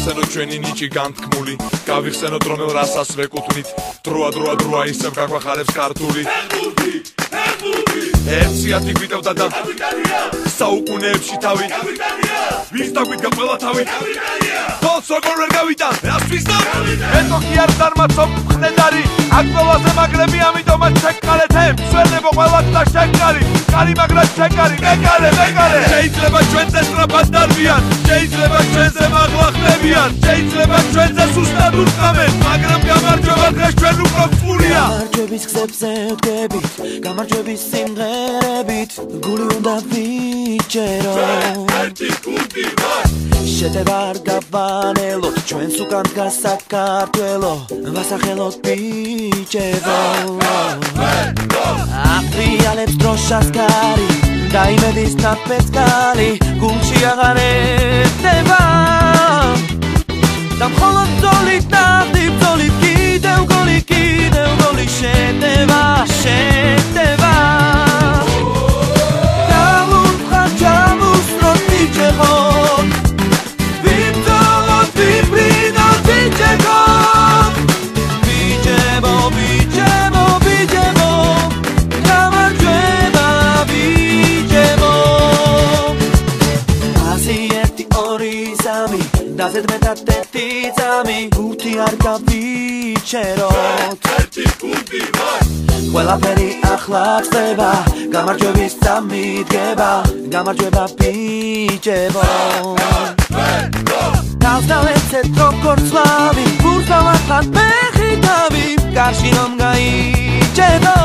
გავიხსენოთ ჩვენი ნიჭი განთქმული გავიხსენოთ რომელ რასას ვეკუთვნით დროა ისევ გაგვახარებს ქართული ერთიათი გვიტევდა და საუკუნეებში თავი ვის დაგვიდგა ყველა თავი თოლს როგორ ვერ გავიტა რას ვისდა ეთო კი არ წარმაცო მყნედარი აქ ყველაზე მაგრები ამიტომაც შეკარეთ მსველებო ყველათ და შეკარი კარი მაგრად შეკარი მეკარე შეიძლება ჩვენზე სწრაფად დარბიან შეიძლება ჩვენზე მაღლა ხდებიან შეიძლება ჩვენზე სუსტად ურყავენ მაგრამ გამარჯვება დღეს ჩვენ უფრო ფურია გამარჯვების გზებზე ვდგებით გამარჯვების სიმღერებით გული უნდა ვიჭეროთ ერთი გუნდი ვარ შეტევა არ გავანელოთ ჩვენს უკან დგას საქართველო ვასახელოთ ბიჭებო აფრიალებს დროშას კარი და იმედის ნაფეცკალი გულში აღარ ეტევა და მხოლოდ ბრძოლით ნახდი ბრძოლით კიდევ გოლი შეტევა დავუთხარ ჩამუსროთ ბიჭებო ვიბრძოლოთ ვიბრინოთ ბიჭებო გამარჯვება ბიჭებო ასი ერთი ორი სამი დაზედ მეტად ერთი წამი გუთი არ გავიჩეროთ ერთი გუნდი ვარ ყველაფერი ახლა ხდება გამარჯვების წამიდგება გამარჯვება ბიჭებო თავს დავეცეთ როგორც ლავი გულს დავახატ მეხი თავი კარში რომ გაიჭედოს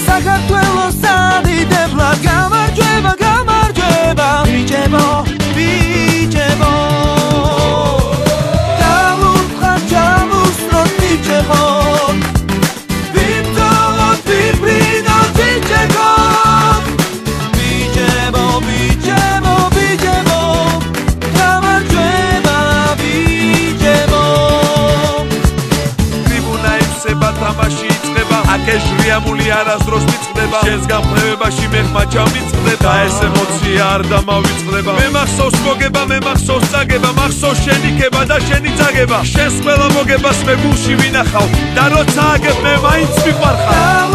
საქართველოს ადიდებლად გამარჯვება ბიჭებო დავუთხარ ჩამუსროთ ბიჭებო ვიბრძოლოთ ვიბრინოთ ბიჭებო გამარჯვება ბიჭებო ტრიბუნა იფსება თამაში იწყება აქ ჟვიამული არასდროს მიწყდება შენს გამხნევებაში მეხმა ჩამიწყდება და ეს ემოცია არ დამავიწყდება მე მახსოვს მოგება მე მახსოვს წაგება მახსოვს შენი ქება და შენი წაგება შენს ყველა მოგებას მე გულში ვინახავ და როცა აგებ მე მაინც მიყვარხარ